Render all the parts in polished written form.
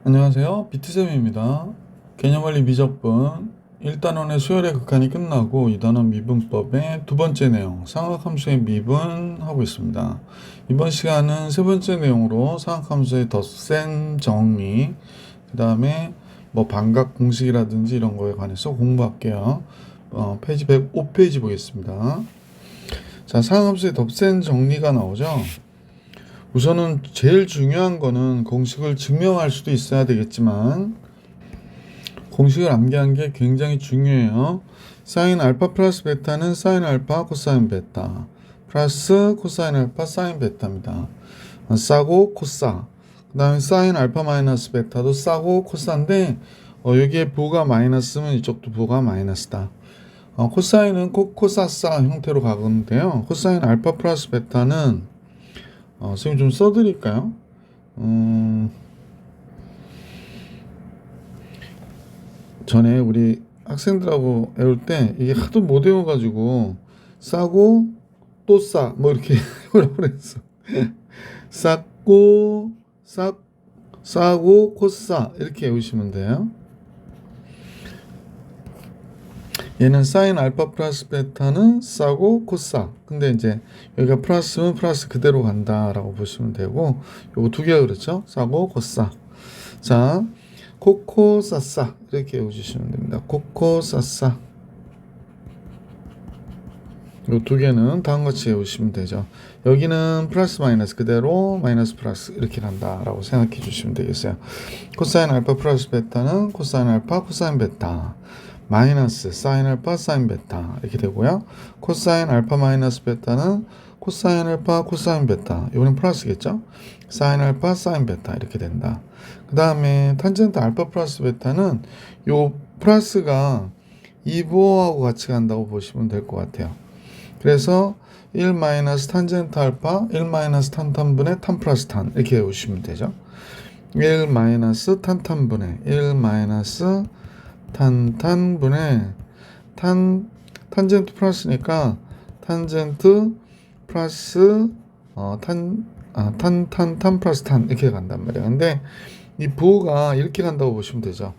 안녕하세요. 비트쌤입니다. 개념원리 미적분 1단원의 수열의 극한이 끝나고 2단원 미분법의 두 번째 내용 상학함수의 미분하고 있습니다. 이번 시간은 세 번째 내용으로 상학함수의 덧셈 정리, 그 다음에 뭐 반각 공식이라든지 이런 거에 관해서 공부할게요. 페이지 105페이지 보겠습니다. 자, 상학함수의 덧셈 정리가 나오죠. 우선은 제일 중요한 거는 공식을 증명할 수도 있어야 되겠지만 공식을 암기한 게 굉장히 중요해요. 사인 알파 플러스 베타는 사인 알파 코사인 베타 플러스 코사인 알파 사인 베타입니다. 싸고 코사. 그 다음에 사인 알파 마이너스 베타도 싸고 코사인데 여기에 부가 마이너스면 이쪽도 부가 마이너스다. 코사인은 코사싸 형태로 가는데요. 코사인 알파 플러스 베타는 선생님 좀 써드릴까요? 전에 우리 학생들하고 외울 때 이게 하도 못 외워가지고 싸고 또 싸 뭐 이렇게 뭐라고 그랬어. 싸고 싸고 코싸 이렇게 외우시면 돼요. 얘는 사인 알파 플러스 베타는 싸고 코싸. 근데 이제 여기가 플러스면 플러스 그대로 간다라고 보시면 되고 요거 두 개가 그렇죠. 싸고 코싸. 자, 코코싸싸 이렇게 외워주시면 됩니다. 코코싸싸. 요 두 개는 다음과 같이 외우시면 되죠. 여기는 플러스 마이너스 그대로 마이너스 플러스 이렇게 간다라고 생각해 주시면 되겠어요. 코사인 알파 플러스 베타는 코사인 알파 코사인 베타 마이너스 사인 알파 사인 베타 이렇게 되고요. 코사인 알파 마이너스 베타는 코사인 알파 코사인 베타 이거는 플러스겠죠. 사인 알파 사인 베타 이렇게 된다. 그 다음에 탄젠트 알파 플러스 베타는 요 플러스가 2부호하고 같이 간다고 보시면 될 것 같아요. 그래서 1 마이너스 탄젠트 알파 1 마이너스 탄탄분의 탄 플러스 탄 이렇게 외우시면 되죠. 1 마이너스 탄탄분의 1 마이너스 탄탄분의 탄젠트 플러스니까 탄젠트 플러스 탄 플러스 탄 이렇게 간단 말이에요. 근데 이 부호가 이렇게 간다고 보시면 되죠.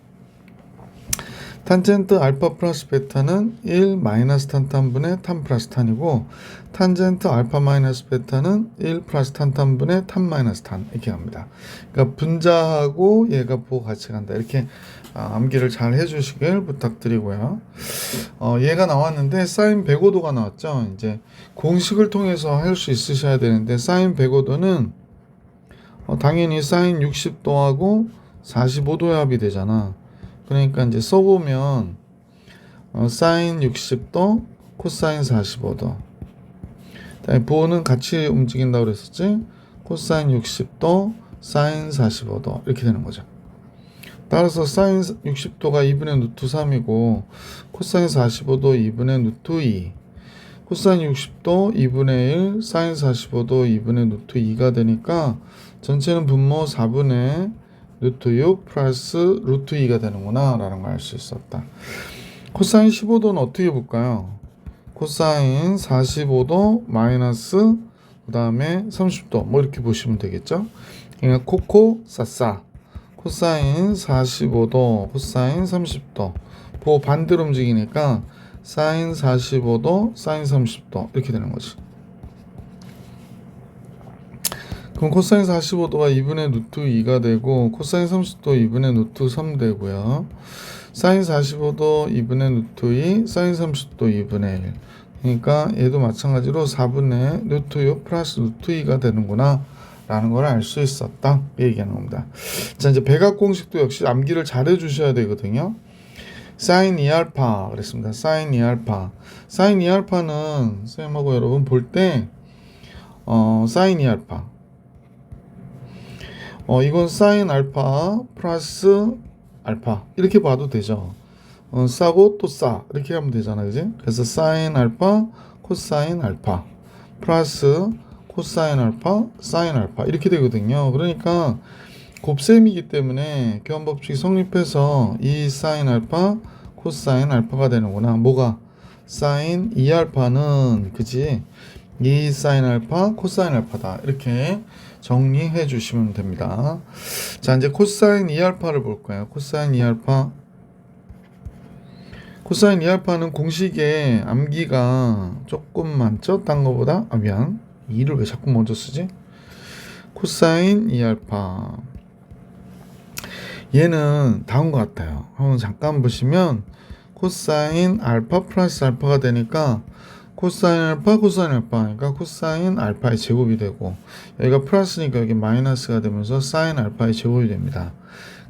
탄젠트 알파 플러스 베타는 1 마이너스 탄탄분의 탄 플러스 탄이고 탄젠트 알파 마이너스 베타는 1 플러스 탄탄분의 탄 마이너스 탄 이렇게 갑니다. 그러니까 분자하고 얘가 부호 같이 간다. 이렇게 암기를 잘 해주시길 부탁드리고요. 얘가 나왔는데 사인 105도가 나왔죠. 이제 공식을 통해서 할 수 있으셔야 되는데 사인 105도는 당연히 사인 60도하고 45도의 합이 되잖아. 그러니까 이제 써보면 사인 60도 코사인 45도 부호는 같이 움직인다고 그랬었지. 코사인 60도 사인 45도 이렇게 되는 거죠. 따라서 사인 60도가 2분의 루트 3이고 코사인 45도 2분의 루트 2 코사인 60도 2분의 1 사인 45도 2분의 루트 2가 되니까 전체는 분모 4분의 루트 6 플러스 루트 2가 되는구나 라는 걸 알 수 있었다. 코사인 15도는 어떻게 볼까요? 코사인 45도 마이너스 그 다음에 30도 뭐 이렇게 보시면 되겠죠. 그러니까 코코 싸싸 코사인 45도 코사인 30도 보호 반대로 움직이니까 사인 45도 사인 30도 이렇게 되는 거지. 그럼 코사인 45도가 2분의 루트 2가 되고 코사인 30도 2분의 루트 3 되고요. 사인 45도 2분의 루트 2 사인 30도 2분의 1 그러니까 얘도 마찬가지로 4분의 루트 6 플러스 루트 2가 되는구나 라는 걸 알 수 있었다 얘기하는 겁니다. 자, 이제 백악 공식도 역시 암기를 잘 해주셔야 되거든요. 사인 2알파 그랬습니다. 사인 2알파 사인 2알파는 선생님하고 여러분 볼 때 사인 2알파 이건 사인 알파 플러스 알파 이렇게 봐도 되죠. 싸고 또 싸 이렇게 하면 되잖아요, 그지? 그래서 사인 알파 코사인 알파 플러스 코사인 알파 사인 알파 이렇게 되거든요. 그러니까 곱셈이기 때문에 교환법칙이 성립해서 이 사인 알파 코사인 알파가 되는구나. 뭐가? 사인 2알파는 그지? 이 사인 알파 코사인 알파다 이렇게 정리해 주시면 됩니다. 자, 이제 코사인 2알파를 볼 거예요. 코사인 2알파. 코사인 2알파는 공식에 암기가 조금 많죠? 딴 거보다? 아, 미안. 2를 왜 자꾸 먼저 쓰지? 코사인 2알파. 얘는 다음과 같아요. 한번 잠깐 보시면 코사인 알파 플러스 알파가 되니까 코사인 알파 코사인 알파니까 코사인 알파의 제곱이 되고, 여기가 플러스니까 여기 마이너스가 되면서 사인 알파의 제곱이 됩니다.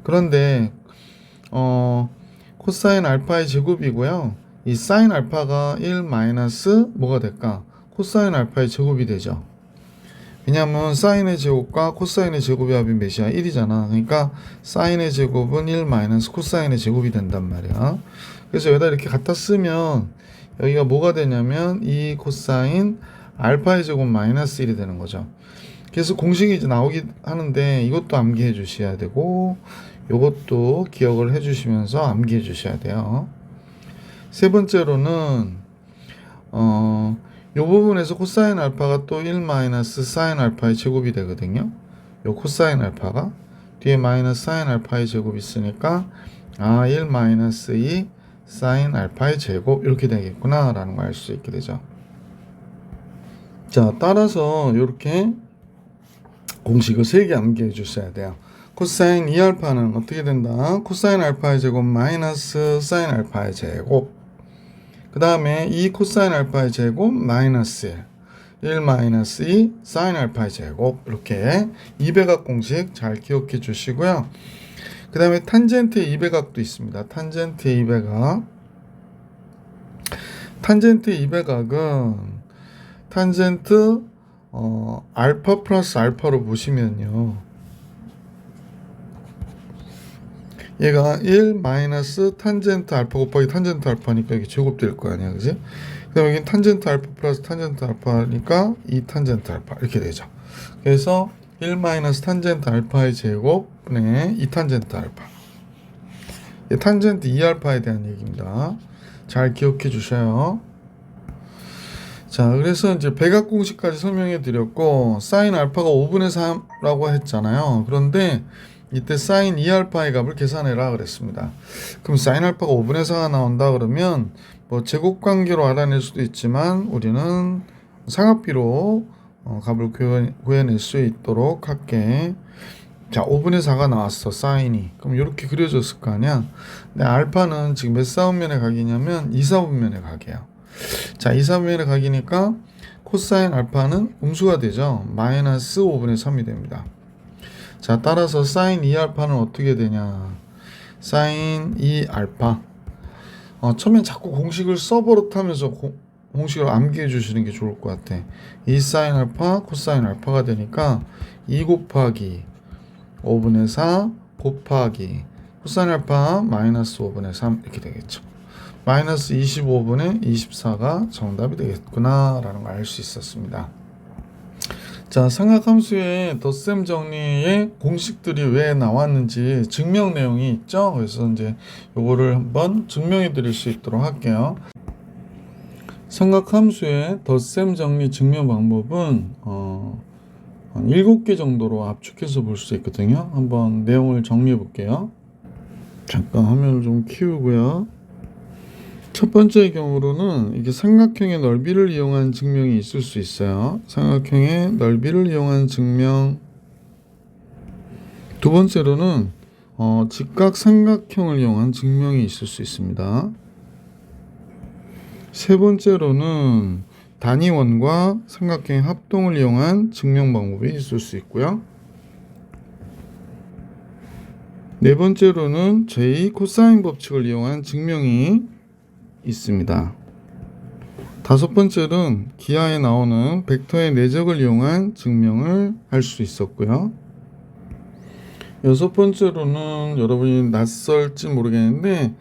그런데 코사인 알파의 제곱이고요. 이 사인 알파가 1 마이너스 뭐가 될까? 코사인 알파의 제곱이 되죠. 왜냐하면 사인의 제곱과 코사인의 제곱의 합이 몇이야? 1이잖아. 그러니까 사인의 제곱은 1 마이너스 코사인의 제곱이 된단 말이야. 그래서 여기다 이렇게 갖다 쓰면 여기가 뭐가 되냐면 이 코사인 알파의 제곱 마이너스 1이 되는 거죠. 그래서 공식이 이제 나오긴 하는데 이것도 암기해 주셔야 되고 이것도 기억을 해 주시면서 암기해 주셔야 돼요. 세 번째로는 이 부분에서 코사인 알파가 또 1 마이너스 사인 알파의 제곱이 되거든요. 이 코사인 알파가 뒤에 마이너스 사인 알파의 제곱이 있으니까 1 마이너스 2 사인 알파의 제곱 이렇게 되겠구나 라는 걸 알 수 있게 되죠. 자, 따라서 이렇게 공식을 3개 암기해 주셔야 돼요. 코사인 2알파는 어떻게 된다? 코사인 알파의 제곱 마이너스 사인 알파의 제곱, 그 다음에 2 코사인 알파의 제곱 마이너스 1 마이너스 2 사인 알파의 제곱, 이렇게 2배각 공식 잘 기억해 주시고요. 그 다음에 탄젠트의 2배각도 있습니다. 탄젠트의 2배각. 탄젠트의 2배각은 탄젠트 알파 플러스 알파로 보시면요, 얘가 1 마이너스 탄젠트 알파 곱하기 탄젠트 알파니까 이게 제곱될 거 아니야, 그지? 그 다음에 여기 탄젠트 알파 플러스 탄젠트 알파니까 2 탄젠트 알파 이렇게 되죠. 그래서 1 마이너스 탄젠트 알파의 제곱분의 2 탄젠트 알파. 탄젠트 2알파에 대한 얘기입니다. 잘 기억해 주셔요. 자, 그래서 이제 배각 공식까지 설명해 드렸고, 사인 알파가 5분의 3라고 했잖아요. 그런데 이때 사인 2알파의 값을 계산해라 그랬습니다. 그럼 사인 알파가 5분의 4가 나온다 그러면 뭐 제곱 관계로 알아낼 수도 있지만 우리는 상합비로 값을 구해낼 수 있도록 할게. 자, 5분의 4가 나왔어, 사인이. 그럼 이렇게 그려졌을 거 아니야. 근데 알파는 지금 몇 사분면의 각이냐면 2사분면의 각이에요. 자, 2사분면의 각이니까 코사인 알파는 음수가 되죠. 마이너스 5분의 3이 됩니다. 자, 따라서 사인 2알파는 어떻게 되냐. 사인 2알파. 처음엔 자꾸 공식을 써버릇하면서 공식을 암기해 주시는 게 좋을 것 같아. 2 사인 알파 코사인 알파가 되니까 2 곱하기 5분의 4 곱하기 코사인 알파 마이너스 5분의 3 이렇게 되겠죠. 마이너스 25분의 24가 정답이 되겠구나 라는 걸 알 수 있었습니다. 자, 삼각함수의 덧셈 정리의 공식들이 왜 나왔는지 증명 내용이 있죠. 그래서 이제 요거를 한번 증명해 드릴 수 있도록 할게요. 삼각함수의 덧셈 정리 증명 방법은 한 7개 정도로 압축해서 볼 수 있거든요. 한번 내용을 정리해 볼게요. 잠깐 화면을 좀 키우고요. 첫 번째 경우로는 이게 삼각형의 넓이를 이용한 증명이 있을 수 있어요. 삼각형의 넓이를 이용한 증명. 두 번째로는 직각 삼각형을 이용한 증명이 있을 수 있습니다. 세 번째로는 단위원과 삼각형의 합동을 이용한 증명 방법이 있을 수 있고요. 네 번째로는 제2 코사인 법칙을 이용한 증명이 있습니다. 다섯 번째는 기하에 나오는 벡터의 내적을 이용한 증명을 할 수 있었고요. 여섯 번째로는 여러분이 낯설지 모르겠는데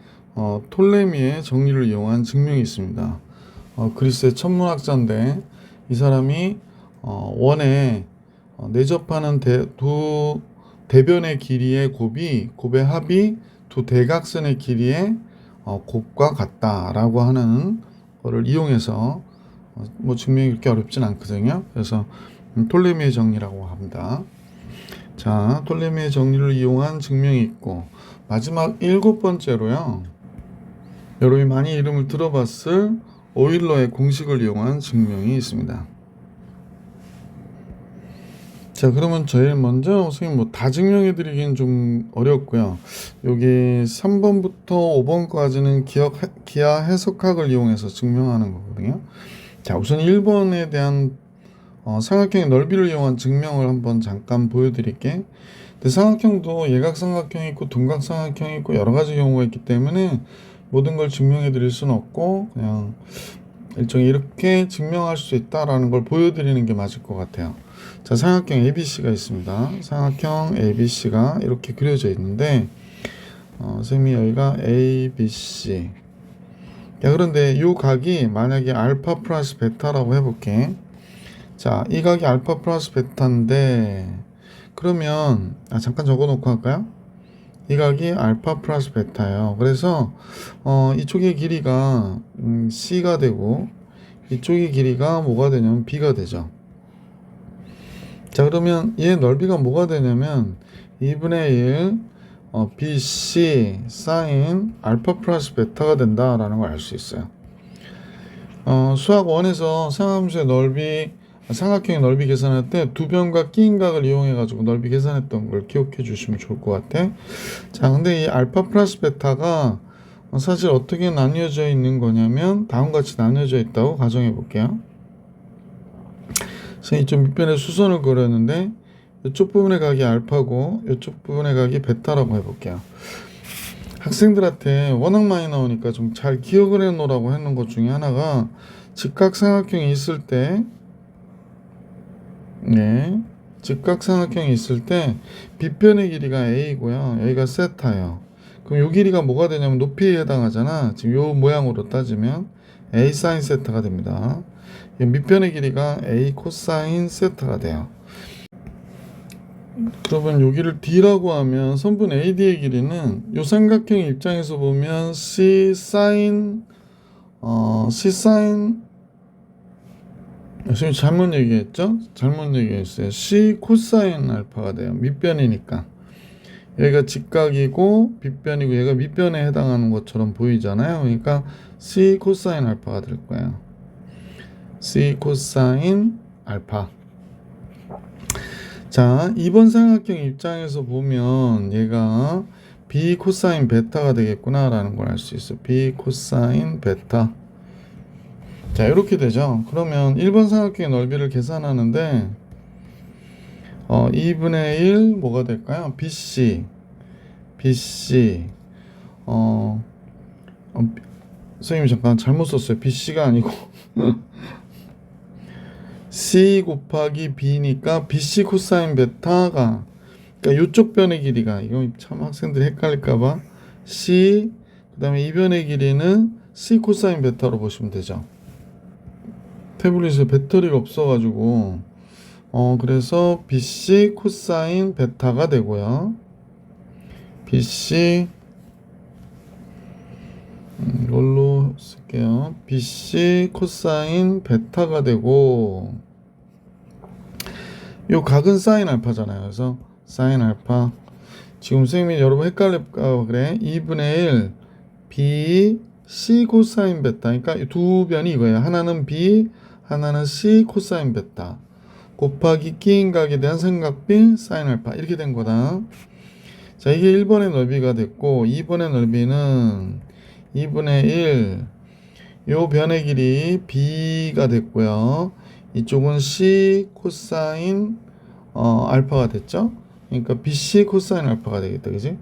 톨레미의 정리를 이용한 증명이 있습니다. 그리스의 천문학자인데 이 사람이 원에 내접하는 두 대변의 길이의 곱의 합이 두 대각선의 길이의 곱과 같다라고 하는 거를 이용해서 뭐 증명이 그렇게 어렵진 않거든요. 그래서 톨레미의 정리라고 합니다. 자, 톨레미의 정리를 이용한 증명이 있고, 마지막 7번째로요. 여러분이 많이 이름을 들어봤을 오일러의 공식을 이용한 증명이 있습니다. 자, 그러면 제일 먼저 선생님 뭐 다 증명해 드리긴 좀 어렵고요. 여기 3번부터 5번까지는 기하 해석학을 이용해서 증명하는 거거든요. 자, 우선 1번에 대한 삼각형의 넓이를 이용한 증명을 한번 잠깐 보여드릴게. 근데 삼각형도 예각삼각형이 있고 둔각삼각형이 있고 여러 가지 경우가 있기 때문에 모든 걸 증명해 드릴 수는 없고 그냥 일종의 이렇게 증명할 수 있다라는 걸 보여드리는 게 맞을 것 같아요. 자, 삼각형 ABC가 있습니다. 삼각형 ABC가 이렇게 그려져 있는데 선생님이 여기가 ABC. 자, 그런데 이 각이 만약에 알파 플러스 베타라고 해볼게. 자, 이 각이 알파 플러스 베타인데 그러면 잠깐 적어놓고 할까요? 이 각이 알파 플러스 베타예요. 그래서 이쪽의 길이가 C가 되고 이쪽의 길이가 뭐가 되냐면 B가 되죠. 자, 그러면 얘 넓이가 뭐가 되냐면 2분의 1 BC 사인 알파 플러스 베타가 된다라는 걸 알 수 있어요. 수학 1에서 상함수의 넓이 삼각형의 넓이 계산할 때 두 변과 끼인 각을 이용해 가지고 넓이 계산했던 걸 기억해 주시면 좋을 것 같아. 자, 근데 이 알파 플러스 베타가 사실 어떻게 나뉘어져 있는 거냐면 다음과 같이 나뉘어져 있다고 가정해 볼게요. 선생님이 좀 밑변에 수선을 그렸는데 이쪽 부분의 각이 알파고 이쪽 부분의 각이 베타라고 해볼게요. 학생들한테 워낙 많이 나오니까 좀 잘 기억을 해 놓으라고 해놓은 것 중에 하나가 직각삼각형이 있을 때 직각삼각형이 있을 때 빗변의 길이가 a고요. 여기가 세타예요. 그럼 이 길이가 뭐가 되냐면 높이에 해당하잖아. 지금 이 모양으로 따지면 a 사인 세타가 됩니다. 밑변의 길이가 a 코사인 세타가 돼요. 그러면 여기를 d라고 하면 선분 AD의 길이는 이 삼각형 입장에서 보면 C 사인 지금 잘못 얘기했죠? 잘못 얘기했어요. C 코사인 알파가 돼요. 밑변이니까. 여기가 직각이고 빗변이고 얘가 밑변에 해당하는 것처럼 보이잖아요. 그러니까 C 코사인 알파가 될 거예요. C 코사인 알파. 자, 2번 삼각형 입장에서 보면 얘가 B 코사인 베타가 되겠구나 라는 걸 알 수 있어. B 코사인 베타. 자, 이렇게 되죠. 그러면 1번 삼각형의 넓이를 계산하는데 2분의 1 뭐가 될까요? BC 선생님 잠깐 잘못 썼어요. BC가 아니고 C 곱하기 B니까 BC 코사인 베타가 그러니까 이쪽 변의 길이가 이거 참 학생들이 헷갈릴까봐 C 그 다음에 이 변의 길이는 C 코사인 베타로 보시면 되죠. 태블릿에 배터리가 없어가지고 그래서 BC 코사인 베타가 되고요. BC 이걸로 쓸게요. BC 코사인 베타가 되고 요 각은 사인 알파잖아요. 그래서 사인 알파. 지금 선생님이 여러분 헷갈릴까 그래. 2분의 1 B C 코사인 베타. 그러니까 두 변이 이거예요. 하나는 B, 하나는 C 코사인 베타 곱하기 끼인 각에 대한 삼각비 사인 알파 이렇게 된 거다. 자, 이게 1번의 넓이가 됐고 2번의 넓이는 2분의 1 요 변의 길이 B가 됐고요. 이쪽은 C 코사인 알파가 됐죠. 그러니까 BC 코사인 알파가 되겠다. 그지?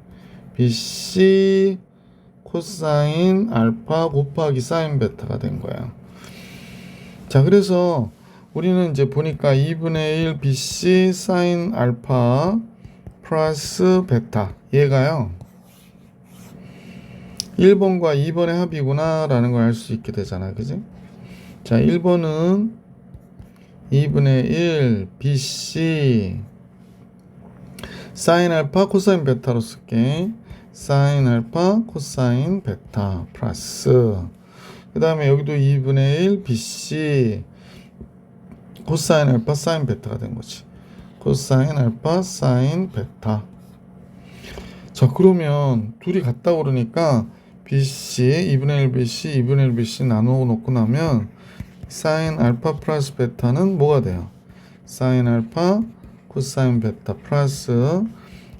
BC 코사인 알파 곱하기 사인 베타가 된 거야. 자, 그래서 우리는 이제 보니까 2분의 1 BC 사인 알파 플러스 베타 얘가요 1번과 2번의 합이구나 라는 걸 알 수 있게 되잖아. 그지? 자, 1번은 2분의 1 BC 사인 알파 코사인 베타로 쓸게. 사인 알파 코사인 베타 플러스 그 다음에 여기도 2분의 1 BC 코사인 알파 사인 베타가 된 거지. 코사인 알파 사인 베타. 자, 그러면 둘이 같다 그러니까 BC 2분의 1 BC 2분의 1 BC 나누어 놓고 나면 사인 알파 플러스 베타는 뭐가 돼요? 사인 알파 코사인 베타 플러스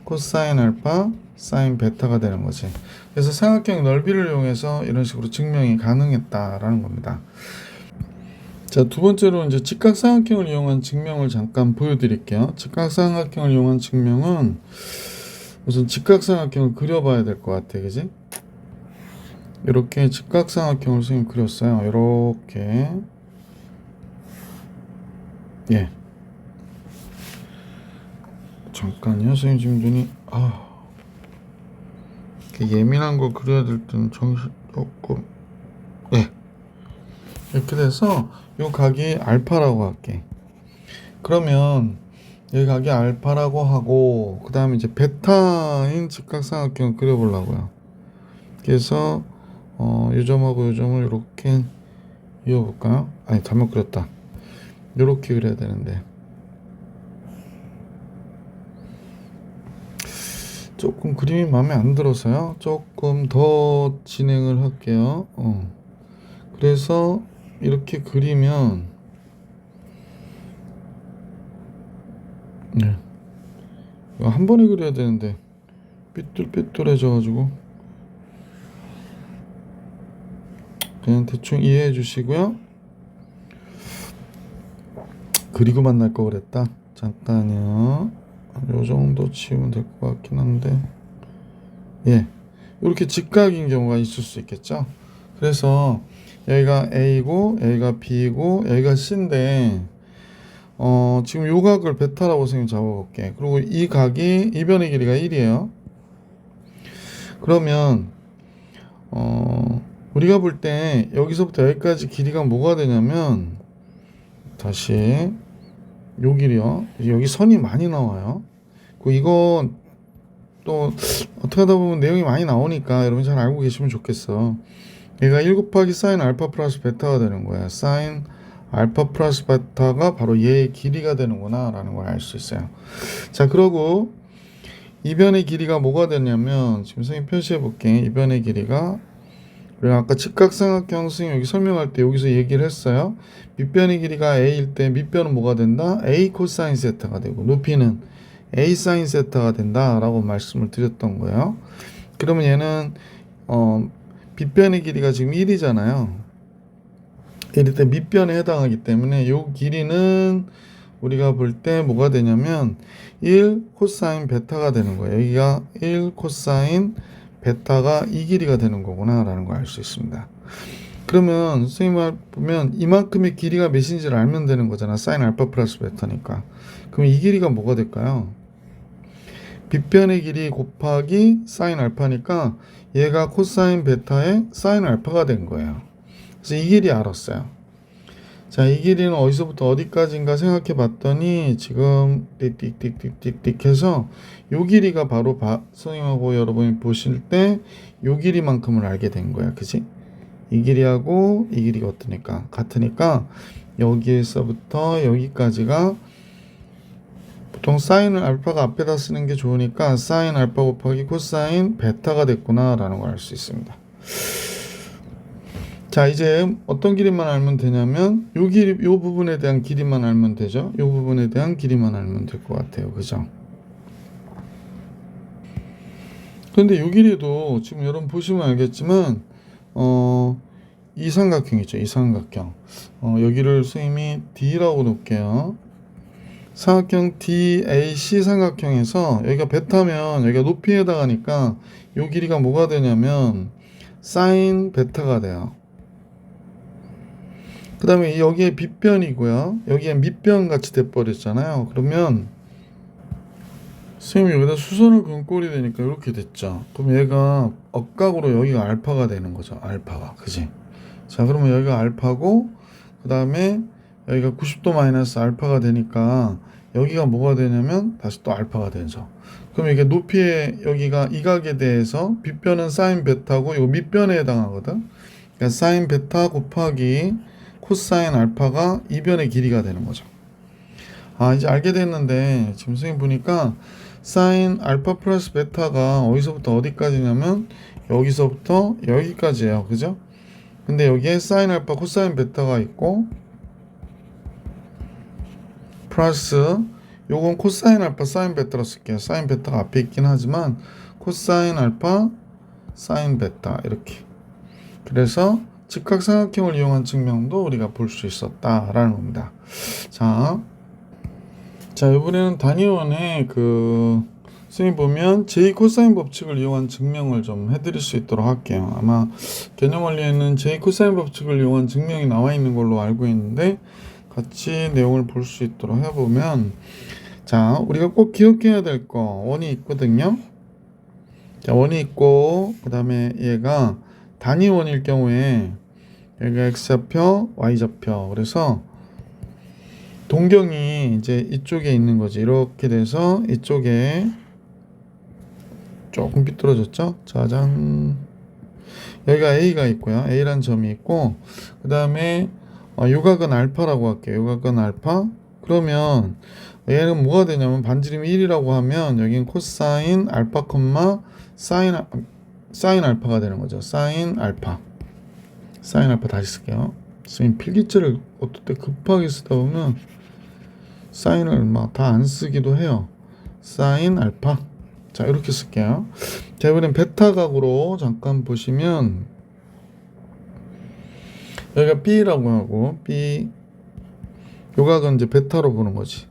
코사인 알파 사인 베타가 되는 거지. 그래서 삼각형 넓이를 이용해서 이런 식으로 증명이 가능했다라는 겁니다. 자, 두 번째로 이제 직각삼각형을 이용한 증명을 잠깐 보여드릴게요. 직각삼각형을 이용한 증명은 우선 직각삼각형을 그려봐야 될 것 같아, 그지? 이렇게 직각삼각형을 선생님 그렸어요. 이렇게. 예. 잠깐요, 선생님 지금 눈이 예민한 거 그려야 될 때는 정신 조금. 예. 이렇게 돼서 요 각이 알파라고 할게. 그러면 여기 각이 알파라고 하고 그 다음에 이제 베타인 직각삼각형을 그려보려고요. 그래서 요 점하고 요 점을 이렇게 이어볼까요? 아니, 잘못 그렸다. 이렇게 그려야 되는데 조금 그림이 마음에 안 들어서요. 조금 더 진행을 할게요. 그래서 이렇게 그리면 네. 이거 한 번에 그려야 되는데 삐뚤삐뚤해져가지고 그냥 대충 이해해 주시고요. 그리고 만날 거 그랬다. 잠깐요. 요 정도 치우면 될 것 같긴 한데, 예, 이렇게 직각인 경우가 있을 수 있겠죠. 그래서 여기가 A고 여기가 B고 여기가 C인데 지금 요 각을 베타라고 선생님 잡아볼게. 그리고 이 각이 이변의 길이가 1이에요. 그러면 우리가 볼 때 여기서부터 여기까지 길이가 뭐가 되냐면, 다시 요 길이요. 여기 선이 많이 나와요. 이거 또 어떻게 하다 보면 내용이 많이 나오니까 여러분 잘 알고 계시면 좋겠어. 얘가 1 곱하기 사인 알파 플러스 베타가 되는 거야. 사인 알파 플러스 베타가 바로 얘의 길이가 되는구나 라는 걸 알 수 있어요. 자, 그러고 이변의 길이가 뭐가 되냐면, 지금 선생님 표시해 볼게. 이변의 길이가, 우리가 아까 직각삼각형 선생님 여기 설명할 때 여기서 얘기를 했어요. 밑변의 길이가 A일 때 밑변은 뭐가 된다? A 코사인 세타가 되고 높이는 A 사인 세타가 된다 라고 말씀을 드렸던 거예요. 그러면 얘는 빗변의 길이가 지금 1이잖아요. 이럴 때 밑변에 해당하기 때문에 이 길이는 우리가 볼 때 뭐가 되냐면 1 코사인 베타가 되는 거예요. 여기가 1 코사인 베타가 이 길이가 되는 거구나 라는 걸 알 수 있습니다. 그러면 선생님 말 보면 이만큼의 길이가 몇인지를 알면 되는 거잖아. 사인 알파 플러스 베타니까. 그럼 이 길이가 뭐가 될까요? 빗변의 길이 곱하기 사인 알파니까 얘가 코사인 베타의 사인 알파가 된 거예요. 그래서 이 길이 알았어요. 자, 이 길이는 어디서부터 어디까지인가 생각해 봤더니 지금 띡띡띡띡띡 해서 요 길이가 바로 선생님하고 여러분이 보실 때 요 길이만큼을 알게 된 거야. 그치? 이 길이하고 이 길이가 어떠니까 같으니까 여기에서부터 여기까지가 보통 사인 알파가 앞에다 쓰는 게 좋으니까 사인 알파 곱하기 코사인 베타가 됐구나 라는 걸 알 수 있습니다. 자, 이제 어떤 길이만 알면 되냐면 요 길이, 요 부분에 대한 길이만 알면 되죠. 요 부분에 대한 길이만 알면 될 것 같아요. 그죠? 그런데 요 길이도 지금 여러분 보시면 알겠지만 이 삼각형 있죠. 이 삼각형. 여기를 선생님이 D라고 놓을게요. 삼각형 DAC 삼각형에서 여기가 베타면 여기가 높이에 해당하니까 요 길이가 뭐가 되냐면 사인 베타가 돼요. 그 다음에 여기에 빗변이고요. 여기에 밑변 같이 돼버렸잖아요. 그러면 선생님이 여기다 수선을 그은 꼴이 되니까 이렇게 됐죠. 그럼 얘가 억각으로 여기가 알파가 되는 거죠. 알파가. 그지? 자, 그러면 여기가 알파고 그 다음에 여기가 90도 마이너스 알파가 되니까 여기가 뭐가 되냐면 다시 또 알파가 되죠. 그럼 이게 높이에 여기가 이 각에 대해서 빗변은 사인 베타고 이 밑변에 해당하거든. 그러니까 사인 베타 곱하기 코사인 알파가 이변의 길이가 되는 거죠. 이제 알게 됐는데 지금 선생님 보니까 사인 알파 플러스 베타가 어디서부터 어디까지냐면 여기서부터 여기까지예요. 그죠? 근데 여기에 사인 알파 코사인 베타가 있고 플러스 요건 코사인 알파 사인 베타로 쓸게요. 사인 베타가 앞에 있긴 하지만 코사인 알파 사인 베타 이렇게. 그래서 직각삼각형을 이용한 증명도 우리가 볼 수 있었다라는 겁니다. 자, 이번에는 단위원의 선생님 보면 제2 코사인 법칙을 이용한 증명을 좀 해드릴 수 있도록 할게요. 아마 개념 원리에는 제2 코사인 법칙을 이용한 증명이 나와 있는 걸로 알고 있는데 같이 내용을 볼 수 있도록 해보면, 자, 우리가 꼭 기억해야 될 거 원이 있거든요. 자, 원이 있고 그 다음에 얘가 단위원일 경우에 여기가 x좌표 y좌표, 그래서 동경이 이제 이쪽에 있는 거지. 이렇게 돼서 이쪽에 조금 삐뚤어졌죠. 짜잔, 여기가 a가 있고요. a라는 점이 있고 그 다음에 요각은 알파라고 할게요. 요각은 알파. 그러면 얘는 뭐가 되냐면 반지름이 1이라고 하면 여긴 코사인 알파 콤마 사인 알파가 되는 거죠. 사인 알파 다시 쓸게요. 선생님 필기체를 어떨 때 급하게 쓰다 보면 사인을 막 다 안 쓰기도 해요. 사인 알파. 자, 이렇게 쓸게요. 자, 이번엔 베타 각으로 잠깐 보시면 여기가 B라고 하고 B 요 각은 이제 베타로 보는 거지.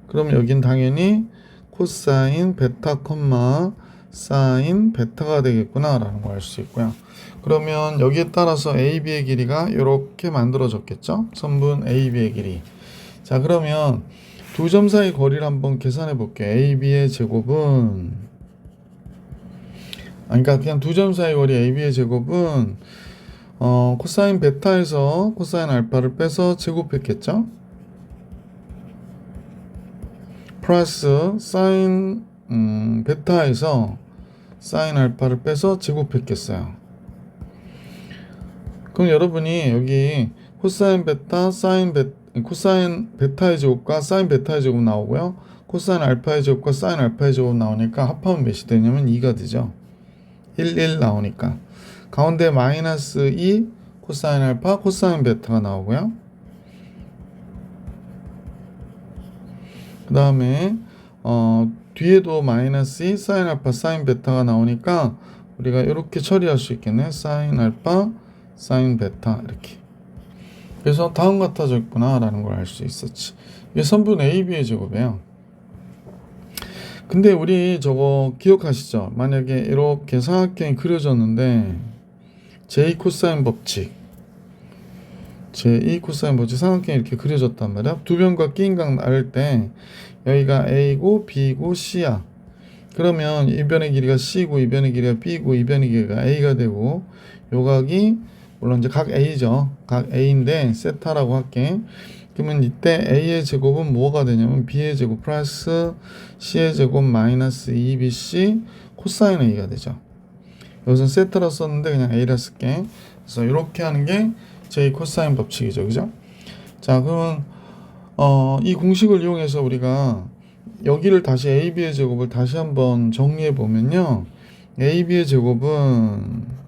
그럼 여긴 당연히 코사인 베타 콤마 사인 베타가 되겠구나 라는 걸 알 수 있고요. 그러면 여기에 따라서 AB의 길이가 이렇게 만들어졌겠죠. 선분 AB의 길이. 자, 그러면 두 점 사이 거리를 한번 계산해 볼게요. AB의 제곱은 그러니까 그냥 두 점 사이 거리 AB의 제곱은 코사인 베타에서 코사인 알파를 빼서 제곱했겠죠. 플러스 사인 베타에서 사인 알파를 빼서 제곱했겠어요. 그럼 여러분이 여기 코사인 베타 코사인 베타의 제곱과 사인 베타의 제곱 나오고요. 코사인 알파의 제곱과 사인 알파의 제곱 나오니까 합하면 몇이 되냐면 2가 되죠. 1 나오니까 가운데 마이너스 2 코사인 알파 코사인 베타가 나오고요. 그 다음에 뒤에도 마이너스 2 사인 알파 사인 베타가 나오니까 우리가 이렇게 처리할 수 있겠네. 사인 알파 사인 베타 이렇게. 그래서 다음 같아져 있구나 라는 걸 알 수 있었지. 이게 선분 AB의 제곱이에요. 근데 우리 저거 기억하시죠? 만약에 이렇게 삼각형이 그려졌는데 제2 코사인 법칙 삼각형이 이렇게 그려졌단 말이야. 두 변과 끼인각 나눌 때 여기가 A고 B고 C야. 그러면 이 변의 길이가 C고 이 변의 길이가 B고 이 변의 길이가 A가 되고 요 각이 물론 이제 각 A죠. 각 A인데 세타라고 할게. 그러면 이때 A의 제곱은 뭐가 되냐면 B의 제곱 플러스 C의 제곱 마이너스 2BC 코사인 A가 되죠. 여기서 세타라 썼는데 그냥 A라 쓸게. 그래서 이렇게 하는 게 제 코사인 법칙이죠. 그죠? 자, 그러면 이 공식을 이용해서 우리가 여기를 다시 AB의 제곱을 다시 한번 정리해 보면요. AB의 제곱은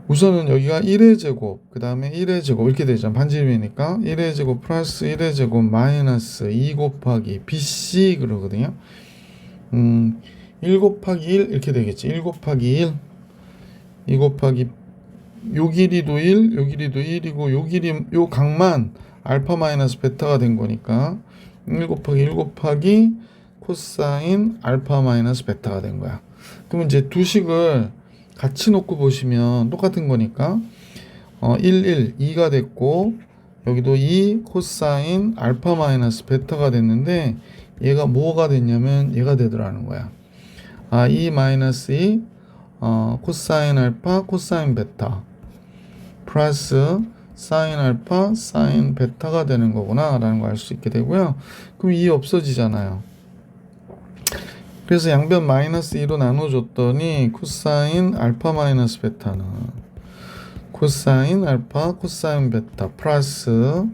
우선은 여기가 1의 제곱, 그 다음에 1의 제곱 이렇게 되죠. 반지름이니까 1의 제곱 플러스 1의 제곱 마이너스 2 곱하기 BC 그러거든요. 1 곱하기 1 이렇게 되겠지. 1 곱하기 1 2 곱하기 요 길이도 1, 요 길이도 1이고 요 길이 요 각만 알파 마이너스 베타가 된 거니까 1 곱하기 1 곱하기 코사인 알파 마이너스 베타가 된 거야. 그러면 이제 두 식을 같이 놓고 보시면 똑같은 거니까 1, 2가 됐고 여기도 2 코사인 알파 마이너스 베타가 됐는데 얘가 뭐가 됐냐면 얘가 되더라는 거야. 2 마이너스 2 코사인 알파 코사인 베타 플러스 사인 알파 사인 베타가 되는 거구나 라는 걸 알 수 있게 되고요. 그럼 2 없어지잖아요. 그래서 양변 마이너스 2로 나눠줬더니 코사인 알파 마이너스 베타는 코사인 알파 코사인 베타 플러스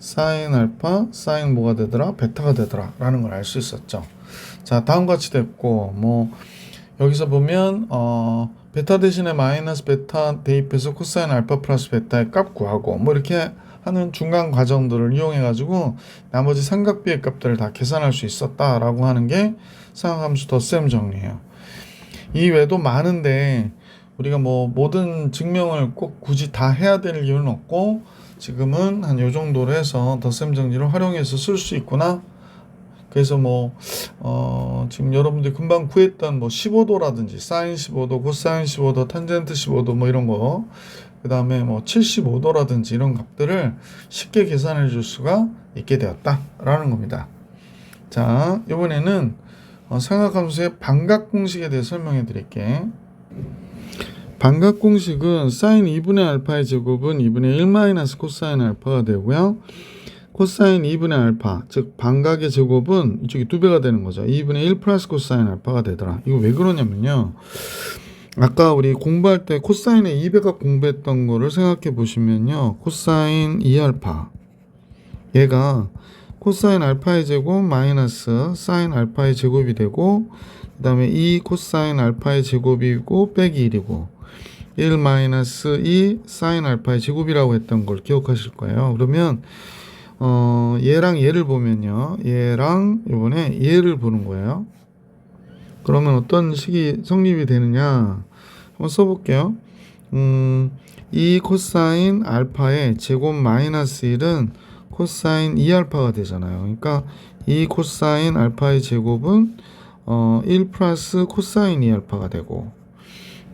사인 알파, 사인 뭐가 되더라? 베타가 되더라 라는 걸 알 수 있었죠. 자, 다음과 같이 됐고, 뭐 여기서 보면 베타 대신에 마이너스 베타 대입해서 코사인 알파 플러스 베타의 값 구하고 뭐 이렇게 하는 중간 과정들을 이용해 가지고 나머지 삼각비의 값들을 다 계산할 수 있었다라고 하는 게 삼각함수 덧셈 정리예요. 이 외에도 많은데 우리가 뭐 모든 증명을 꼭 굳이 다 해야 될 이유는 없고 지금은 한 요 정도로 해서 덧셈 정리를 활용해서 쓸 수 있구나. 그래서 뭐 지금 여러분들이 금방 구했던 뭐 15도라든지 사인 15도, 코사인 15도, 탄젠트 15도 뭐 이런 거, 그 다음에 뭐 75도라든지 이런 값들을 쉽게 계산해 줄 수가 있게 되었다라는 겁니다. 자, 이번에는 삼각함수의 반각 공식에 대해 설명해 드릴게. 반각 공식은 사인 2분의 알파의 제곱은 2분의 1 마이너스 코사인 알파가 되고요. 코사인 2분의 알파, 즉 반각의 제곱은 이쪽이 2배가 되는 거죠. 2분의 1 플러스 코사인 알파가 되더라. 이거 왜 그러냐면요. 아까 우리 공부할 때 코사인의 2배가 공부했던 거를 생각해 보시면요. 코사인 2알파. 얘가 코사인 알파의 제곱 마이너스 사인 알파의 제곱이 되고 그 다음에 2 코사인 알파의 제곱이고 빼기 1이고 1 마이너스 2 사인 알파의 제곱이라고 했던 걸 기억하실 거예요. 그러면 얘랑 얘를 보면요. 얘랑 이번에 얘를 보는 거예요. 그러면 어떤 식이 성립이 되느냐 한번 써볼게요. 2 코사인 알파의 제곱 마이너스 1은 코사인 2알파가 되잖아요. 그러니까 2 코사인 알파의 제곱은 1 플러스 코사인 2알파가 되고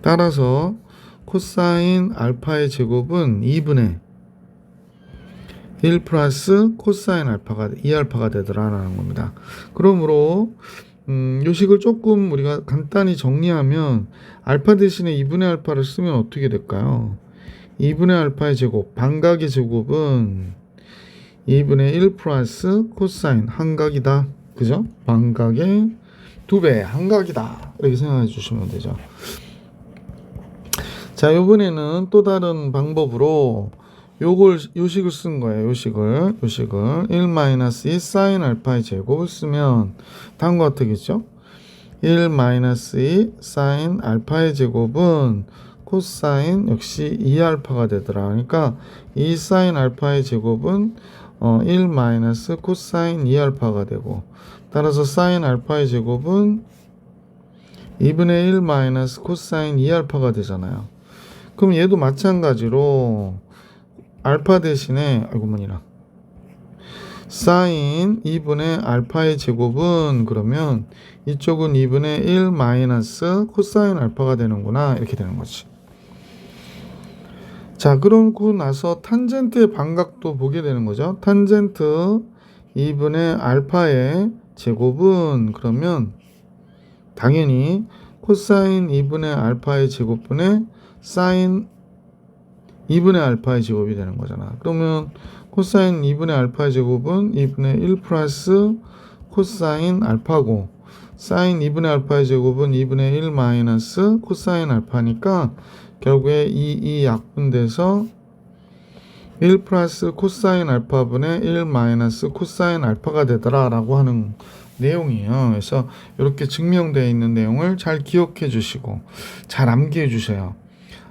따라서 코사인 알파의 제곱은 2분의 1 플러스 코사인 알파가 2알파가 되더라라는 겁니다. 그러므로 요 식을 조금 우리가 간단히 정리하면 알파 대신에 2분의 알파를 쓰면 어떻게 될까요? 2분의 알파의 제곱, 반각의 제곱은 2분의 1 플러스 코사인 한각이다. 그죠? 반각의 2배 한각이다. 이렇게 생각해 주시면 되죠. 자, 이번에는 또 다른 방법으로 요 식을 쓴 거예요. 요 식을 1-2 사인 알파의 제곱을 쓰면 다음과 같겠죠? 1-2 사인 알파의 제곱은 코사인 역시 2알파가 되더라. 그러니까 2 사인 알파의 제곱은 1 마이너스 코사인 2알파가 되고 따라서 사인 알파의 제곱은 2분의 1 마이너스 코사인 2알파가 되잖아요. 그럼 얘도 마찬가지로 알파 대신에 사인 2분의 알파의 제곱은 그러면 이쪽은 2분의 1 마이너스 코사인 알파가 되는구나 이렇게 되는 거지. 자, 그러고 나서 탄젠트의 반각도 보게 되는 거죠. 탄젠트 2분의 알파의 제곱은 그러면 당연히 코사인 2분의 알파의 제곱분의 사인 2분의 알파의 제곱이 되는 거잖아. 그러면 코사인 2분의 알파의 제곱은 2분의 1 플러스 코사인 알파고 사인 2분의 알파의 제곱은 2분의 1 마이너스 코사인 알파니까 결국에 이 약분돼서 1 플러스 코사인 알파분의 1 마이너스 코사인 알파가 되더라 라고 하는 내용이에요. 그래서 이렇게 증명되어 있는 내용을 잘 기억해 주시고 잘 암기해 주세요.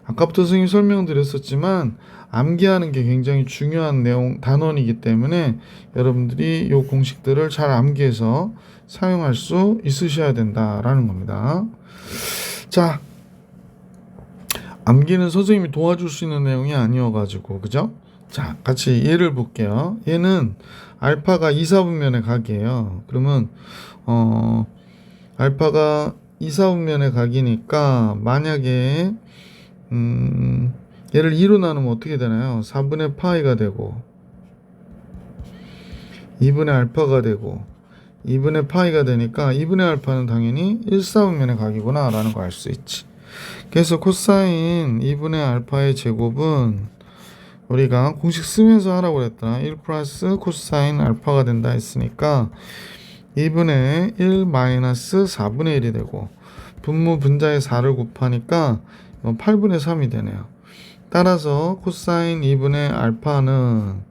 아까부터 선생님이 설명드렸었지만 암기하는 게 굉장히 중요한 내용 단원이기 때문에 여러분들이 이 공식들을 잘 암기해서 사용할 수 있으셔야 된다라는 겁니다. 자, 암기는 선생님이 도와줄 수 있는 내용이 아니어가지고 그죠? 자, 같이 얘를 볼게요. 얘는 알파가 2, 4분면의 각이에요. 그러면 알파가 2, 4분면의 각이니까 만약에 얘를 2로 나누면 어떻게 되나요? 4분의 파이가 되고 2분의 알파가 되고 2분의 파이가 되니까 2분의 알파는 당연히 1, 4분면의 각이구나 라는 거 알 수 있지. 그래서 코사인 2분의 알파의 제곱은 우리가 공식 쓰면서 하라고 그랬더라. 1 플러스 코사인 알파가 된다 했으니까 2분의 1 마이너스 4분의 1이 되고 분모 분자에 4를 곱하니까 8분의 3이 되네요. 따라서 코사인 2분의 알파는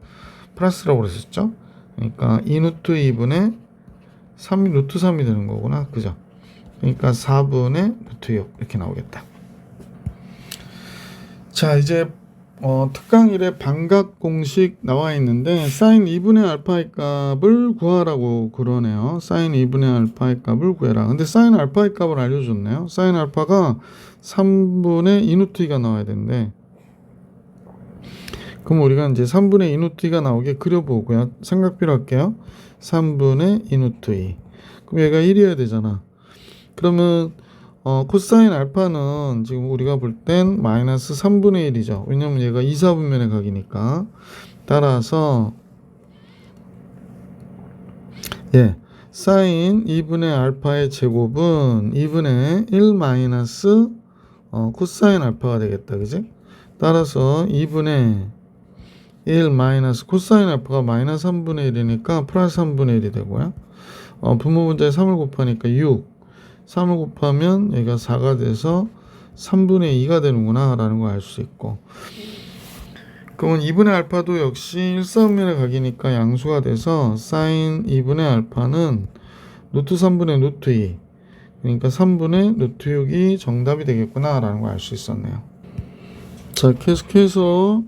플러스라고 그랬었죠. 그러니까 2 루트 2분의 3이 루트 3이 되는 거구나. 그죠? 그러니까 4분의 루트 6 이렇게 나오겠다. 자, 이제 특강1의 반각 공식 나와 있는데 사인 2분의 알파의 값을 구하라고 그러네요. 사인 2분의 알파의 값을 구해라. 근데 사인 알파의 값을 알려줬네요. 사인 알파가 3분의 2 루트 2가 나와야 되는데, 그럼 우리가 이제 3분의 2 루트 2가 나오게 그려보고요. 삼각비로 할게요. 3분의 2 루트 2. 그럼 얘가 1이어야 되잖아. 그러면 코사인 알파는 지금 우리가 볼 땐 마이너스 3분의 1이죠. 왜냐면 얘가 2, 4분면의 각이니까. 따라서 사인 2분의 알파의 제곱은 2분의 1 마이너스 코사인 알파가 되겠다. 그지? 따라서 2분의 1 마이너스 코사인 알파가 마이너스 3분의 1이니까 플러스 3분의 1이 되고요. 분모분자에 3을 곱하니까 6. 3을 곱하면 얘가 4가 돼서 3분의 2가 되는구나 라는 걸 알 수 있고, 그러면 2분의 알파도 역시 1, 4분면의 각이니까 양수가 돼서 사인 2분의 알파는 루트 3분의 루트 2, 그러니까 3분의 루트 6이 정답이 되겠구나 라는 걸 알 수 있었네요. 자, 계속해서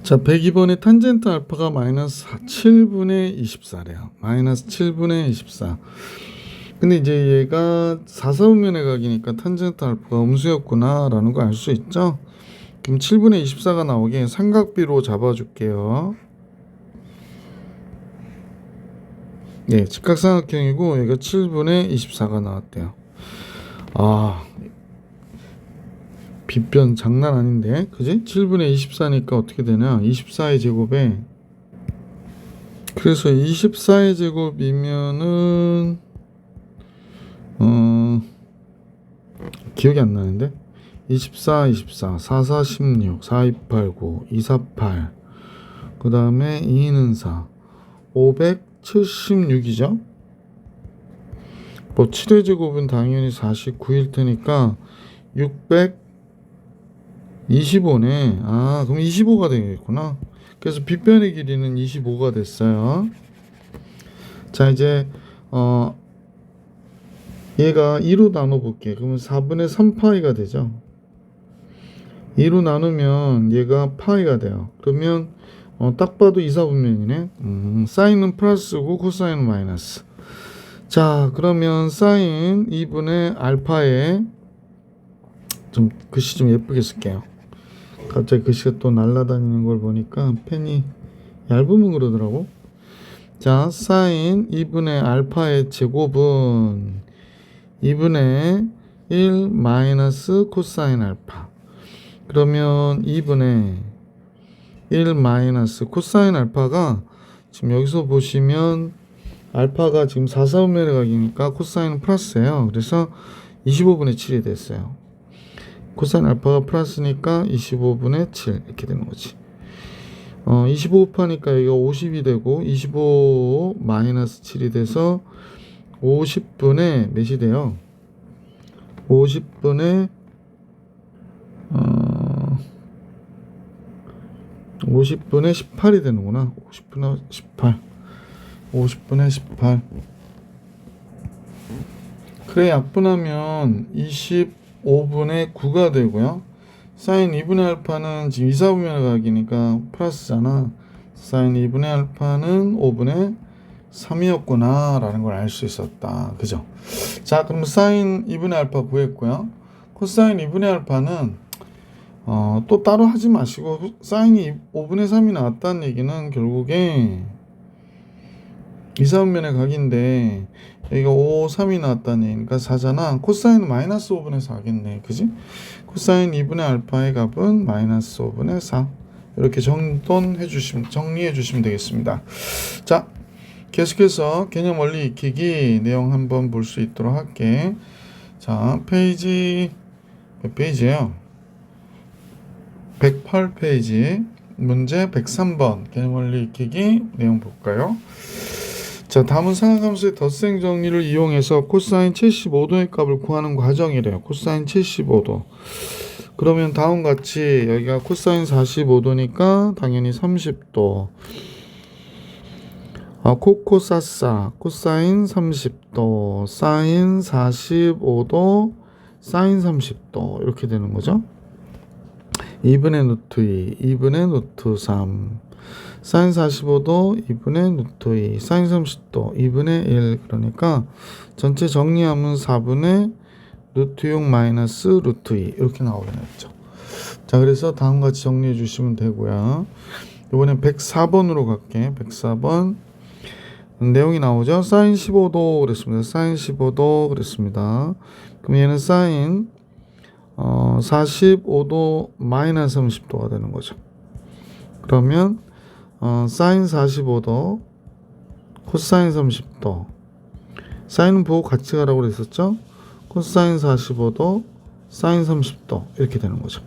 102번에 탄젠트 알파가 마이너스 7분의 24래요. 마이너스 7분의 24. 근데 이제 얘가 4, 4분면의 각이니까 탄젠트 알파가 음수였구나 라는 거 알 수 있죠. 그럼 7분의 24가 나오게 삼각비로 잡아줄게요. 직각삼각형이고 얘가 7분의 24가 나왔대요. 빗변 장난 아닌데, 그지? 7분의 24니까 어떻게 되냐? 24의 제곱에, 그래서 24의 제곱이면은 기억이 안 나는데, 24, 4, 4, 16, 4, 2, 8, 9, 2, 4, 8, 그 다음에 2는 4, 576이죠. 뭐 7의 제곱은 당연히 49일 테니까 625네. 그럼 25가 되겠구나. 그래서 빗변의 길이는 25가 됐어요. 자, 이제 얘가 2로 나눠볼게. 그러면 4분의 3파이가 되죠. 2로 나누면 얘가 파이가 돼요. 그러면 딱 봐도 2, 4분면이네. 사인은 플러스고 코사인은 마이너스. 자, 그러면 사인 2분의 알파에 좀 글씨 좀 예쁘게 쓸게요. 갑자기 글씨가 또 날아다니는 걸 보니까 펜이 얇으면 그러더라고. 자, 사인 2분의 알파의 제곱은 2분의 1 마이너스 코사인 알파. 그러면 2분의 1 마이너스 코사인 알파가 지금 여기서 보시면 알파가 지금 4, 4분면의 각이니까 코사인은 플러스예요. 그래서 25분의 7이 됐어요. 코사인 알파가 플러스니까 25분의 7 이렇게 되는 거지. 25 곱하니까 여기가 50이 되고 25 마이너스 7이 돼서 50분의 몇이 돼요? 50분의 50분의 18이 되는구나. 50분의 18. 50분의 18. 그래, 약분하면 25분의 9가 되고요. 사인 2분의 알파는 지금 2, 4분면의 각이니까 플러스잖아. 사인 2분의 알파는 5분의 3이었구나 라는 걸 알 수 있었다. 그죠? 자, 그럼 사인 2분의 알파 구했고요. 코사인 2분의 알파는 또 따로 하지 마시고 사인이 5분의 3이 나왔다는 얘기는 결국에 2, 4분면의 각인데 여기가 5, 3이 나왔다는 얘기니까 4잖아. 코사인은 마이너스 5분의 4겠네. 그지? 코사인 2분의 알파의 값은 마이너스 5분의 4. 이렇게 정리해 주시면 되겠습니다. 자, 계속해서 개념 원리 익히기 내용 한번 볼 수 있도록 할게. 자, 페이지 몇 페이지예요? 108페이지 문제 103번 개념 원리 익히기 내용 볼까요? 자, 다음은 상하함수의 덧셈 정리를 이용해서 코사인 75도의 값을 구하는 과정이래요. 코사인 75도. 그러면 다음과 같이 여기가 코사인 45도니까 당연히 30도. 코코사사 코사인 30도 사인 45도 사인 30도 이렇게 되는 거죠. 2분의 루트 2 2분의 루트 3 사인 45도 2분의 루트 2 사인 30도 2분의 1 그러니까 전체 정리하면 4분의 루트 6 마이너스 루트 2 이렇게 나오게 됐죠. 자, 그래서 다음과 같이 정리해 주시면 되고요. 이번엔 104번으로 갈게. 104번 내용이 나오죠. 사인 15도 그랬습니다. 사인 15도 그랬습니다. 그럼 얘는 사인 45도 마이너스 30도가 되는 거죠. 그러면 사인 45도 코사인 30도 사인은 보고 같이 가라고 그랬었죠. 코사인 45도 사인 30도 이렇게 되는 거죠.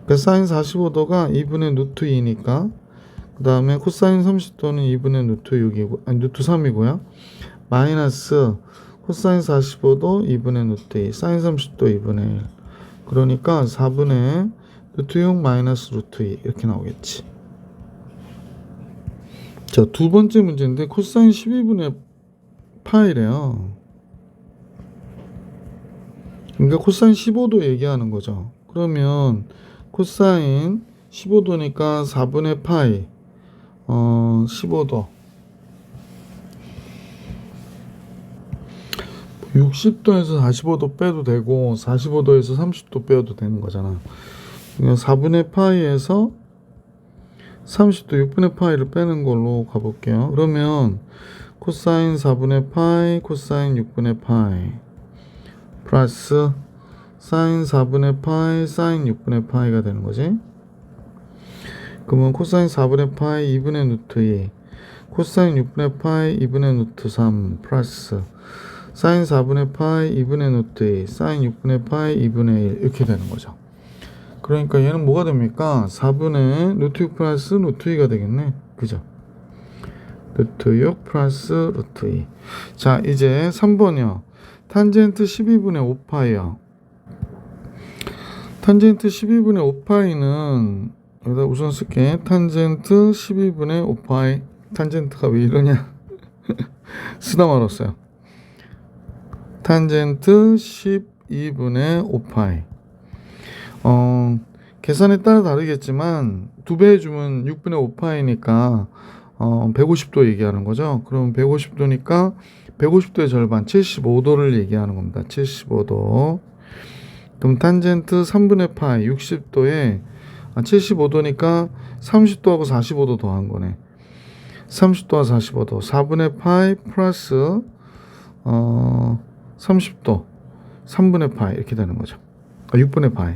그러니까 사인 45도가 2분의 루트 2니까 그 다음에 코사인 30도는 2분의 루트 6이고 루트 3이고요. 마이너스 코사인 45도 2분의 루트 2 사인 30도 2분의 1 그러니까 4분의 루트 6 마이너스 루트 2 이렇게 나오겠지. 자, 두 번째 문제인데 코사인 12분의 파이래요. 그러니까 코사인 15도 얘기하는 거죠. 그러면 코사인 15도니까 4분의 파이 15도 60도에서 45도 빼도 되고 45도에서 30도 빼도 되는 거잖아. 그러니까 4분의 파이에서 30도 6분의 파이를 빼는 걸로 가볼게요. 그러면 코사인 4분의 파이 코사인 6분의 파이 플러스 사인 4분의 파이 사인 6분의 파이가 되는 거지. 그러면 코사인 4분의 파이 2분의 루트 2 코사인 6분의 파이 2분의 루트 3 플러스 사인 4분의 파이 2분의 루트 2 사인 6분의 파이 2분의 1 이렇게 되는 거죠. 그러니까 얘는 뭐가 됩니까? 4분의 루트 6 플러스 루트 2가 되겠네. 그죠? 루트 6 플러스 루트 2. 자, 이제 3번이요. 탄젠트 12분의 5파이요. 탄젠트 12분의 5파이는 여기다 우선 쓸게. 탄젠트 12분의 5파이. 탄젠트가 왜 이러냐? 쓰다 말았어요. 탄젠트 12분의 5파이. 계산에 따라 다르겠지만 2배 해주면 6분의 5파이니까 150도 얘기하는 거죠. 그럼 150도니까 150도의 절반 75도를 얘기하는 겁니다. 75도. 그럼 탄젠트 3분의 파이 60도에 75도니까 30도하고 45도 더한 거네. 30도와 45도 4분의 파이 플러스 30도 3분의 파이 이렇게 되는 거죠. 6분의 파이.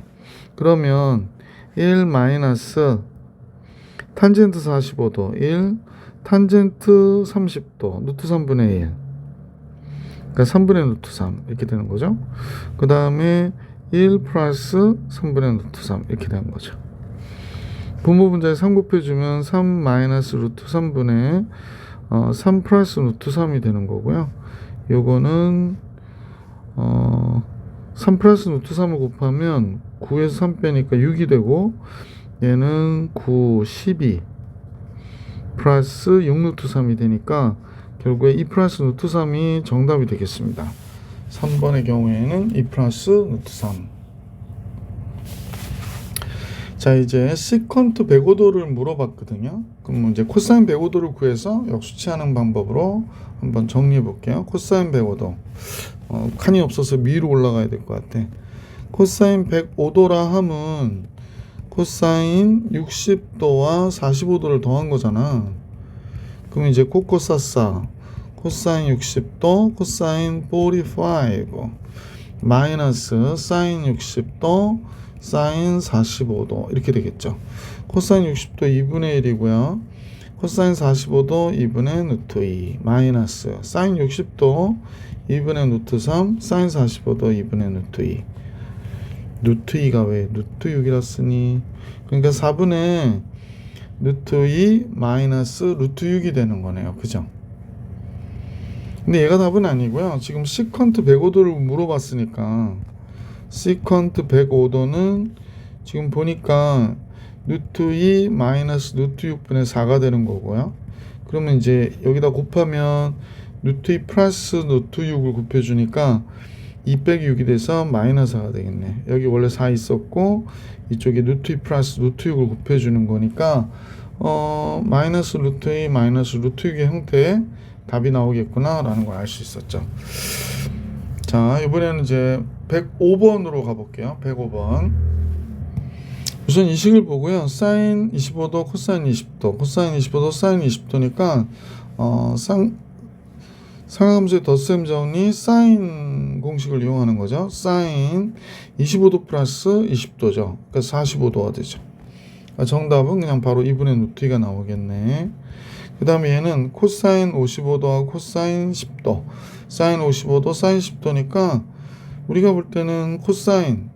그러면 1 마이너스 탄젠트 45도 1 탄젠트 30도 루트 3분의 1 그러니까 3분의 루트 3 이렇게 되는 거죠. 그 다음에 1 플러스 3분의 루트 3 이렇게 되는 거죠. 분모 분자에 3 곱해주면 3 마이너스 루트 3분의 3 플러스 루트 3이 되는 거고요. 요거는 3 플러스 루트 3을 곱하면 9에서 3 빼니까 6이 되고 얘는 9, 12 플러스 6 루트 3이 되니까 결국에 2 플러스 루트 3이 정답이 되겠습니다. 3번의 경우에는 2 플러스 루트 3. 자, 이제 시컨트 105도를 물어봤거든요. 그럼 이제 코사인 105도를 구해서 역수치하는 방법으로 한번 정리해 볼게요. 코사인 105도. 칸이 없어서 위로 올라가야 될 것 같아. 코사인 105도라 함은 코사인 60도와 45도를 더한 거잖아. 그럼 이제 코코사사 코사인 60도 코사인 45 마이너스 사인 60도 사인 45도 이렇게 되겠죠. 코사인 60도 2분의 1이고요. 코사인 45도 2분의 루트 2 마이너스 사인 60도 2분의 루트 3 사인 45도 2분의 루트 2 루트 2가 왜 루트 6이라 쓰니? 그러니까 4분의 루트 2 마이너스 루트 6이 되는 거네요. 그죠? 근데 얘가 답은 아니고요. 지금 시컨트 105도를 물어봤으니까 시컨트 105도는 지금 보니까 루트 2 마이너스 루트 6분의 4가 되는 거고요. 그러면 이제 여기다 곱하면 루트 2 플러스 루트 6을 곱해주니까 2 빼기 6이 돼서 마이너스 4가 되겠네. 여기 원래 4 있었고 이쪽에 루트 2 플러스 루트 6을 곱해주는 거니까 마이너스 루트 2 마이너스 루트 6의 형태의 답이 나오겠구나 라는 걸 알 수 있었죠. 자, 이번에는 이제 105번으로 가볼게요. 105번. 우선 이 식을 보고요. 사인 25도, 코사인 20도, 코사인 25도, 사인 20도니까 상함수의 덧셈 정리 사인 공식을 이용하는 거죠. 사인 25도 플러스 20도죠. 그러니까 45도가 되죠. 그러니까 정답은 그냥 바로 2분의 루트 2가 나오겠네. 그 다음에 얘는 코사인 55도하고 코사인 10도, 사인 55도, 사인 10도니까 우리가 볼 때는 코사인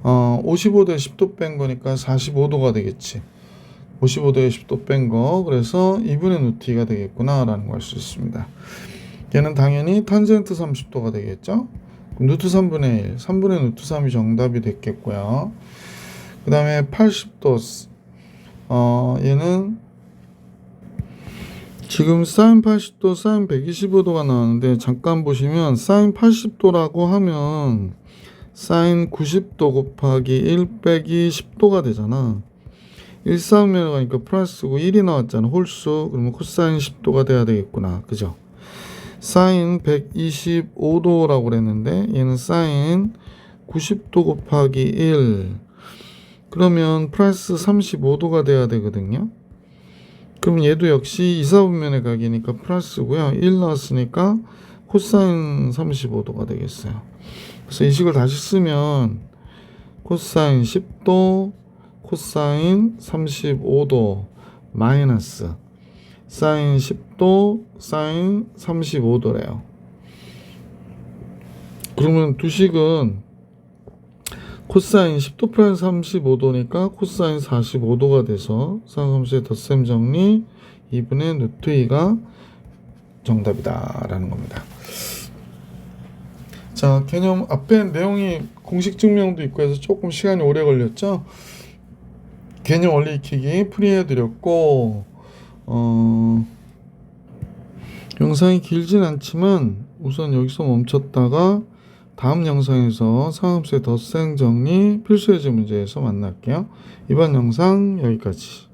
55도에 10도 뺀 거니까 45도가 되겠지. 55도에 10도 뺀 거. 그래서 2분의 루트 2가 되겠구나 라는 걸 알 수 있습니다. 얘는 당연히 탄젠트 30도가 되겠죠. 그럼 루트 3분의 1, 3분의 루트 3이 정답이 됐겠고요. 그 다음에 80도 얘는 지금 사인 80도, 사인 125도가 나왔는데 잠깐 보시면 사인 80도라고 하면 사인 90도 곱하기 1 빼기 10도가 되잖아. 1 싸움면 가니까 플러스고 1이 나왔잖아. 홀수. 그러면 코사인 10도가 돼야 되겠구나. 그죠? 사인 125도라고 그랬는데 얘는 사인 90도 곱하기 1 그러면 플러스 35도가 돼야 되거든요. 그럼 얘도 역시 2, 4분면의 각이니까 플러스고요. 1 나왔으니까 코사인 35도가 되겠어요. 그래서 이 식을 다시 쓰면 코사인 10도, 코사인 35도 마이너스 사인 10도, 사인 35도래요. 그러면 두 식은 코사인 10도 플러스 35도니까 코사인 45도가 돼서 상함수의 덧셈 정리 2분의 루트 2가 정답이다 라는 겁니다. 자, 개념 앞에 내용이 공식 증명도 있고 해서 조금 시간이 오래 걸렸죠. 개념 원리 익히기 풀이해 드렸고 영상이 길진 않지만 우선 여기서 멈췄다가 다음 영상에서 상함수의 덧셈 정리 필수 예제 문제에서 만날게요. 이번 영상 여기까지.